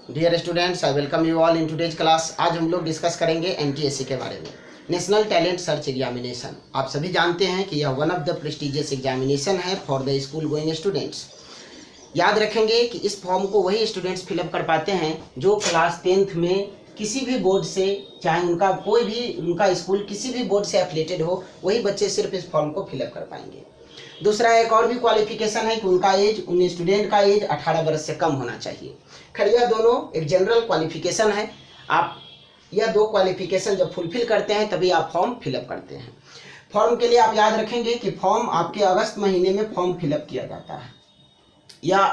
Dear students, I welcome you all in today's class. आज हम लोग डिस्कस करेंगे एनटीएससी के बारे में, नेशनल टैलेंट सर्च एग्जामिनेशन। आप सभी जानते हैं कि यह one of the prestigious examination है for the school going students. याद रखेंगे कि इस फॉर्म को वही स्टूडेंट्स फिलअप कर पाते हैं जो क्लास 10th में किसी भी बोर्ड से, चाहे उनका कोई भी उनका स्कूल किसी भी बोर्ड से एफिलेटेड हो, वही बच्चे सिर्फ इस फॉर्म को फिलअप कर पाएंगे। दूसरा एक और भी क्वालिफिकेशन है कि उनका एज, उन स्टूडेंट का एज 18 वर्ष से कम होना चाहिए। खैर यह दोनों एक जनरल क्वालिफिकेशन है। आप यह दो क्वालिफिकेशन जब फुलफिल करते हैं तभी आप फॉर्म फिलअप करते हैं। फॉर्म के लिए आप याद रखेंगे कि फॉर्म आपके अगस्त महीने में फॉर्म फिलअप किया जाता है। या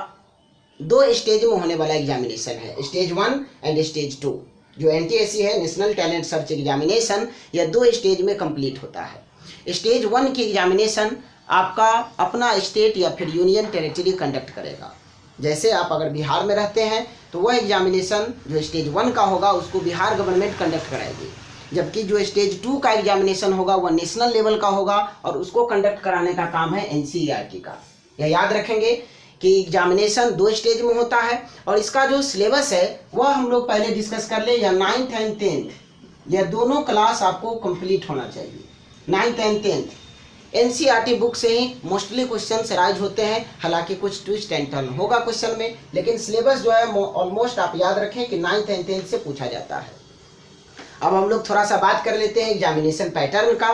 दो स्टेज में होने वाला एग्जामिनेशन है, स्टेज 1 एंड स्टेज 2। जो एनटीएससी है, नेशनल टैलेंट सर्च एग्जामिनेशन, यह दो स्टेज में कंप्लीट होता है। स्टेज 1 की एग्जामिनेशन आपका अपना स्टेट या फिर यूनियन टेरिटरी कंडक्ट करेगा। जैसे आप अगर बिहार में रहते हैं तो वह एग्जामिनेशन जो स्टेज 1 का होगा उसको बिहार गवर्नमेंट कंडक्ट कराएगी, जबकि जो स्टेज 2 का एग्जामिनेशन होगा वह नेशनल लेवल का होगा और उसको कंडक्ट कराने का काम है एनसीईआरटी का। यह याद रखेंगे कि एग्जामिनेशन दो स्टेज में होता है और इसका जो सिलेबस है वह हम लोग पहले डिस्कस कर ले। या 9th एंड 10th यह दोनों क्लास आपको कंप्लीट होना चाहिए। 9th and 10th NCERT book से ही मोस्टली क्वेश्चन राइज होते हैं, हालांकि कुछ ट्विस्ट एंड टर्न होगा क्वेश्चन में, लेकिन सिलेबस जो है ऑलमोस्ट आप याद रखें कि 9th एंड 10th से पूछा जाता है। अब हम लोग थोड़ा सा बात कर लेते हैं एग्जामिनेशन पैटर्न का।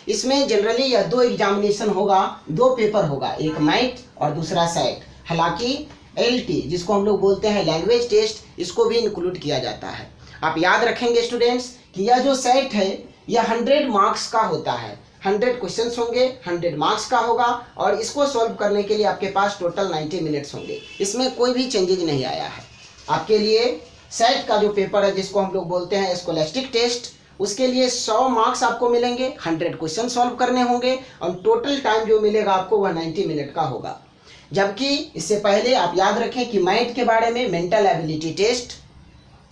इसमें जनरली यह दो एग्जामिनेशन होगा, दो पेपर होगा, एक मैट और दूसरा सेट। हालांकि एलटी जिसको हम लोग बोलते हैं लैंग्वेज टेस्ट, इसको भी इंक्लूड किया जाता है। आप याद रखेंगे स्टूडेंट्स कि यह जो सेट है यह 100 मार्क्स का होता है। 100 क्वेश्चंस होंगे, 100 मार्क्स का होगा और इसको सॉल्व करने के लिए आपके पास टोटल 90 मिनट्स होंगे। इसमें कोई भी चेंजेज नहीं आया है। आपके लिए सेट का जो पेपर है जिसको हम लोग बोलते हैं स्कॉलस्टिक टेस्ट, उसके लिए 100 मार्क्स आपको मिलेंगे, 100 क्वेश्चन सॉल्व करने होंगे और टोटल टाइम जो मिलेगा आपको वह 90 मिनट का होगा। जबकि इससे पहले आप याद रखें कि मैथ के बारे में मेंटल एबिलिटी टेस्ट,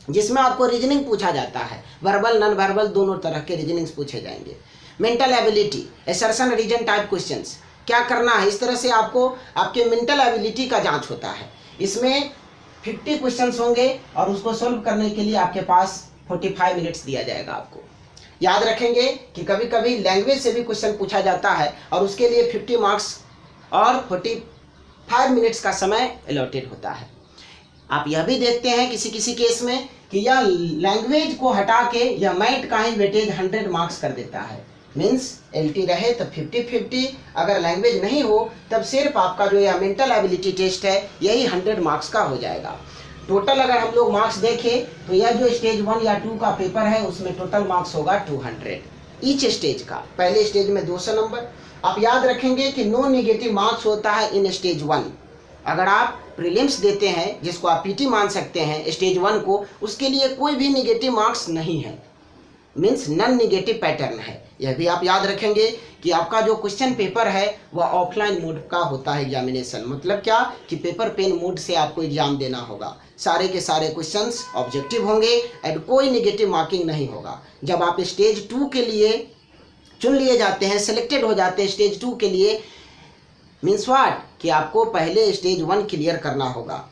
जिसमें आपको रीजनिंग पूछा जाता है, वर्बल नॉन वर्बल दोनों तरह के रीजनिंग्स पूछे जाएंगे। Mental ability, assertion reason type questions, क्या करना है, इस तरह से आपको आपके मेंटल एबिलिटी का जांच होता है। इसमें 50 क्वेश्चंस होंगे और उसको सॉल्व करने के लिए आपके पास 45 मिनट्स दिया जाएगा आपको। याद रखेंगे कि कभी कभी लैंग्वेज से भी क्वेश्चन पूछा जाता है और उसके लिए 50 मार्क्स और 45 मिनट्स का समय अलॉटेड होता है। आप यह भी देखते हैं किसी किसी केस में कि यह लैंग्वेज को हटा के यह मैथ का ही वेटेज 100 मार्क्स कर देता है। मीन्स एलटी रहे तो 50-50, अगर लैंग्वेज नहीं हो तब सिर्फ आपका जो यह मेंटल एबिलिटी टेस्ट है यही 100 मार्क्स का हो जाएगा। टोटल अगर हम लोग मार्क्स देखें तो यह जो स्टेज 1 या 2 का पेपर है उसमें टोटल मार्क्स होगा 200 ईच स्टेज का। पहले स्टेज में 200 नंबर। आप याद रखेंगे कि नो नेगेटिव मार्क्स होता है इन स्टेज 1। अगर आप प्रीलिम्स देते हैं जिसको आप पीटी मान सकते हैं स्टेज 1 को, उसके लिए कोई भी नेगेटिव मार्क्स नहीं है, मीन्स नॉन नेगेटिव पैटर्न है। यह भी आप याद रखेंगे कि आपका जो क्वेश्चन पेपर है वह ऑफलाइन मोड का होता है एग्जामिनेशन। मतलब क्या कि पेपर पेन मोड से आपको एग्जाम देना होगा। सारे के सारे क्वेश्चंस ऑब्जेक्टिव होंगे एंड कोई नेगेटिव मार्किंग नहीं होगा। जब आप स्टेज 2 के लिए चुन लिए जाते हैं, सिलेक्टेड हो जाते हैं स्टेज 2 के लिए, मीन्स व्हाट कि आपको पहले स्टेज 1 क्लियर करना होगा।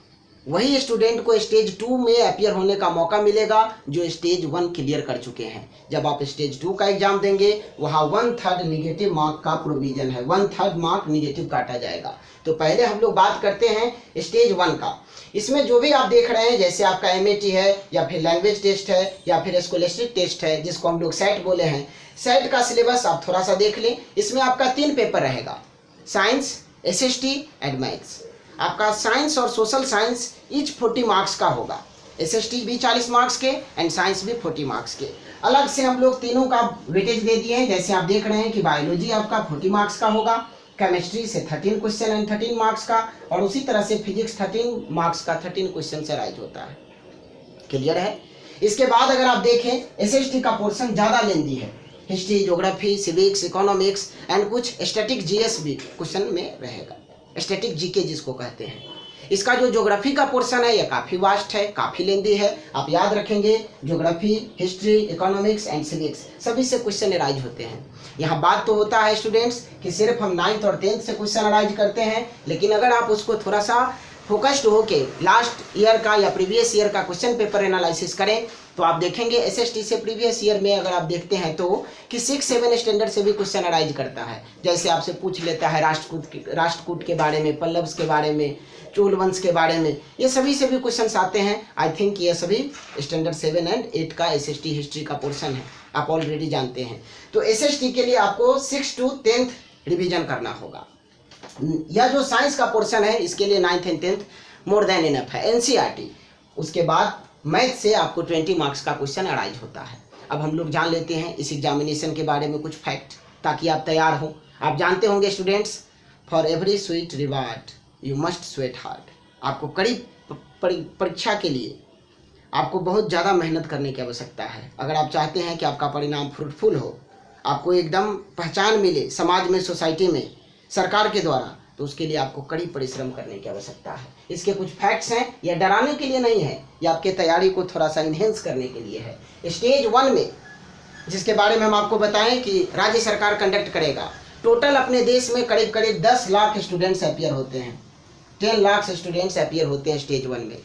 वही स्टूडेंट को स्टेज 2 में अपीयर होने का मौका मिलेगा जो स्टेज 1 क्लियर कर चुके हैं। जब आप स्टेज 2 का एग्जाम देंगे वहाँ 1/3 निगेटिव मार्क का प्रोविजन है, 1/3 मार्क निगेटिव काटा जाएगा। तो पहले हम लोग बात करते हैं स्टेज 1 का। इसमें जो भी आप देख रहे हैं, जैसे आपका एमएटी है या फिर लैंग्वेज टेस्ट है या फिर स्कॉलस्टिक टेस्ट है जिसको हम लोग सेट बोले हैं, सेट का सिलेबस आप थोड़ा सा देख लें। इसमें आपका 3 पेपर रहेगा, साइंस, एसएसटी एंड मैथ्स। आपका साइंस और सोशल साइंस ईच 40 मार्क्स का होगा, एसएसटी भी 40 मार्क्स के एंड साइंस भी 40 मार्क्स के। अलग से हम लोग तीनों का वेटेज दे दिए हैं। जैसे आप देख रहे हैं कि बायोलॉजी आपका 40 मार्क्स का होगा, केमिस्ट्री से 13 क्वेश्चन एंड 13 मार्क्स का, और उसी तरह से फिजिक्स 13 मार्क्स का 13 क्वेश्चन से राइज होता है। क्लियर है। इसके बाद अगर आप देखें एसएसटी का पोर्शन ज़्यादा लेंदी है, history, geography, civics, economics and कुछ स्टैटिक जीएस भी क्वेश्चन में रहेगा, स्टैटिक जीके जिसको कहते हैं। इसका जो ज्योग्राफी का पोर्शन है यह काफ़ी वास्ट है, काफ़ी लेंदी है। आप याद रखेंगे geography, history, economics and civics सभी से क्वेश्चन अराइज होते हैं। यहाँ बात तो होता है स्टूडेंट्स कि सिर्फ हम 9th और 10th से क्वेश्चन अराइज करते हैं, लेकिन अगर आप उसको थोड़ा सा फोकस्ड होके लास्ट ईयर का या प्रीवियस ईयर का क्वेश्चन पेपर एनालिसिस करें तो आप देखेंगे एसएसटी से प्रीवियस ईयर में अगर आप देखते हैं तो कि 6-7 स्टैंडर्ड से भी क्वेश्चन अराइज करता है। जैसे आपसे पूछ लेता है राष्ट्रकूट के बारे में, पल्लव्स के बारे में, चोल वंश के बारे में, ये सभी से भी क्वेश्चंस आते हैं। आई थिंक ये सभी स्टैंडर्ड 7 और 8 का एसएसटी हिस्ट्री का पोर्शन है, आप ऑलरेडी जानते हैं। तो एसएसटी के लिए आपको 6 to 10th रिविजन करना होगा। यह जो साइंस का पोर्शन है इसके लिए 9th और 10th मोर देन इनफ है। एनसीईआरटी, उसके बाद मैथ से आपको 20 मार्क्स का क्वेश्चन अराइज होता है। अब हम लोग जान लेते हैं इस एग्जामिनेशन के बारे में कुछ फैक्ट, ताकि आप तैयार हो। आप जानते होंगे students, for every sweet reward you must sweat hard. आपको कड़ी परीक्षा के लिए आपको बहुत ज़्यादा मेहनत करने की आवश्यकता है। अगर आप चाहते हैं कि आपका परिणाम फ्रूटफुल हो, आपको एकदम पहचान मिले समाज में, सोसाइटी में, सरकार के द्वारा, तो उसके लिए आपको कड़ी परिश्रम करने की आवश्यकता है। इसके कुछ फैक्ट्स हैं, यह डराने के लिए नहीं है, यह आपके तैयारी को थोड़ा सा इन्हेंस करने के लिए है। स्टेज 1 में, जिसके बारे में हम आपको बताएं कि राज्य सरकार कंडक्ट करेगा, टोटल अपने देश में करीब करीब 10 लाख स्टूडेंट्स अपीयर होते हैं, 10 लाख स्टूडेंट्स अपीयर होते हैं स्टेज 1 में।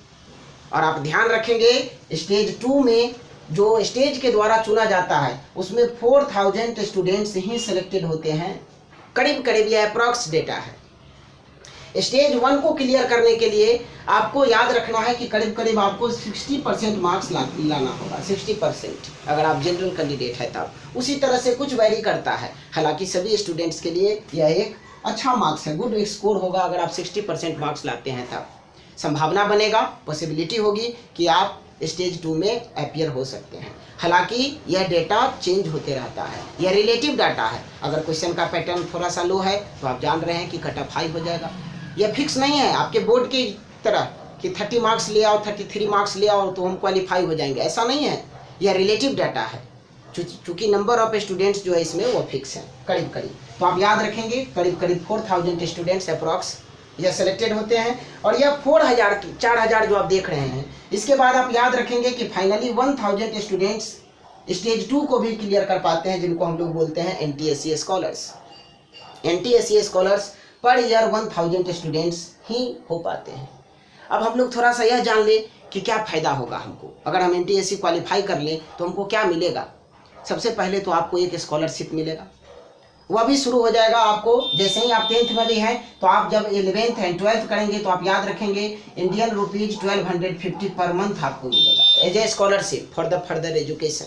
और आप ध्यान रखेंगे स्टेज 2 में जो स्टेज के द्वारा चुना जाता है उसमें 4000 स्टूडेंट्स ही सिलेक्टेड होते हैं, करीब करीब यह अप्रॉक्स डेटा है। स्टेज 1 को क्लियर करने के लिए आपको याद रखना है कि करीब करीब आपको 60% मार्क्स लाना होगा, 60% अगर आप जनरल कैंडिडेट है तब। उसी तरह से कुछ वैरी करता है, हालांकि सभी स्टूडेंट्स के लिए यह एक अच्छा मार्क्स है, गुड स्कोर होगा अगर आप 60% मार्क्स लाते हैं तब। संभावना बनेगा, पॉसिबिलिटी होगी कि आप स्टेज 2 में अपीयर हो सकते हैं। हालांकि यह डेटा चेंज होते रहता है, यह रिलेटिव डाटा है। अगर क्वेश्चन का पैटर्न थोड़ा सा लो है तो आप जान रहे हैं कि कट ऑफ हाई हो जाएगा। यह फिक्स नहीं है आपके बोर्ड की तरह कि 30 मार्क्स ले आओ, 33 मार्क्स ले आओ तो हम क्वालिफाई हो जाएंगे, ऐसा नहीं है। यह रिलेटिव डाटा है, चूँकि नंबर ऑफ स्टूडेंट्स जो है इसमें वो फिक्स है करीब करीब। तो आप याद रखेंगे करीब करीब 4000 स्टूडेंट्स अप्रॉक्स यह सेलेक्टेड होते हैं। और यह 4000 जो आप देख रहे हैं, इसके बाद आप याद रखेंगे कि फाइनली 1000 स्टूडेंट्स स्टेज 2 को भी क्लियर कर पाते हैं, जिनको हम लोग बोलते हैं NTSE स्कॉलर्स। NTSE स्कॉलर्स पर ईयर 1000 स्टूडेंट्स ही हो पाते हैं। अब हम लोग थोड़ा सा यह जान लें कि क्या फ़ायदा होगा हमको अगर हम NTSE क्वालिफाई कर लें तो हमको क्या मिलेगा। सबसे पहले तो आपको एक स्कॉलरशिप मिलेगा, वह भी शुरू हो जाएगा आपको जैसे ही आप 10th में भी हैं। तो आप जब 11th एंड 12th करेंगे तो आप याद रखेंगे इंडियन रुपीज़ 1250 पर मंथ आपको मिलेगा as a scholarship for the further education.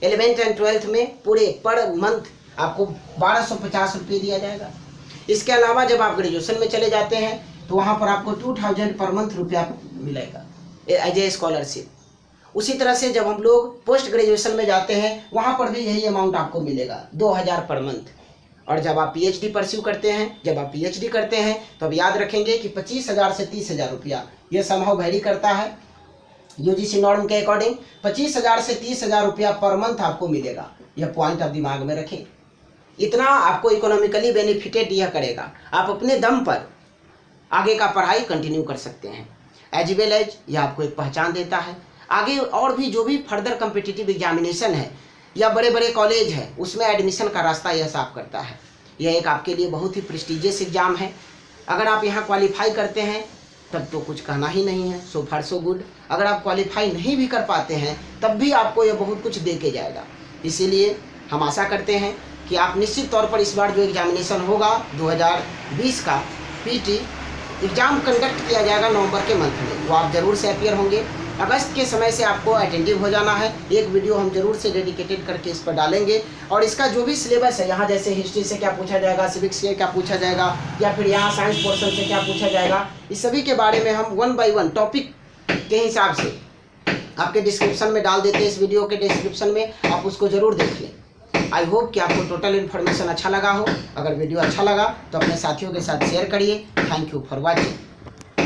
11th and 12th में पूरे पर मंथ आपको 1250 रुपये दिया जाएगा। इसके अलावा जब आप ग्रेजुएशन में चले जाते हैं तो वहाँ पर आपको 2000 पर मंथ रुपया मिलेगा एज ए स्कॉलरशिप। उसी तरह से जब हम लोग पोस्ट ग्रेजुएशन में जाते हैं वहाँ पर भी यही अमाउंट आपको मिलेगा 2000 पर मंथ। और जब आप PhD परस्यू करते हैं, तो अब याद रखेंगे कि 25,000 से 30,000 रुपया, यह समहाउ वैरी करता है UGC नॉर्म के अकॉर्डिंग। 25,000 से 30,000 रुपया पर मंथ आपको मिलेगा, यह पॉइंट आप दिमाग में रखें। इतना आपको इकोनॉमिकली बेनिफिटेड यह करेगा, आप अपने दम पर आगे का पढ़ाई कंटिन्यू कर सकते हैं। एज वेल एज यह आपको एक पहचान देता है आगे और भी जो भी फर्दर कम्पिटिटिव एग्जामिनेशन है या बड़े बड़े कॉलेज है उसमें एडमिशन का रास्ता यह साफ करता है। यह एक आपके लिए बहुत ही प्रेस्टिजियस एग्जाम है। अगर आप यहाँ क्वालिफाई करते हैं तब तो कुछ कहना ही नहीं है, सो फार सो गुड। अगर आप क्वालिफाई नहीं भी कर पाते हैं तब भी आपको यह बहुत कुछ दे के जाएगा। इसीलिए हम आशा करते हैं कि आप निश्चित तौर पर इस बार जो एग्जामिनेशन होगा 2020 का PT एग्ज़ाम कंडक्ट किया जाएगा नवंबर के मंथ में, वो आप ज़रूर से अपीयर होंगे। अगस्त के समय से आपको अटेंटिव हो जाना है। एक वीडियो हम जरूर से डेडिकेटेड करके इस पर डालेंगे और इसका जो भी सिलेबस है, यहाँ जैसे हिस्ट्री से क्या पूछा जाएगा, सिविक्स से क्या पूछा जाएगा या फिर यहाँ साइंस पोर्शन से क्या पूछा जाएगा, इस सभी के बारे में हम 1 by 1 टॉपिक के हिसाब से आपके डिस्क्रिप्शन में डाल देते हैं। इस वीडियो के डिस्क्रिप्शन में आप उसको ज़रूर देख लें। आई होप कि आपको टोटल इन्फॉर्मेशन अच्छा लगा हो। अगर वीडियो अच्छा लगा तो अपने साथियों के साथ शेयर करिए। Thank you for watching.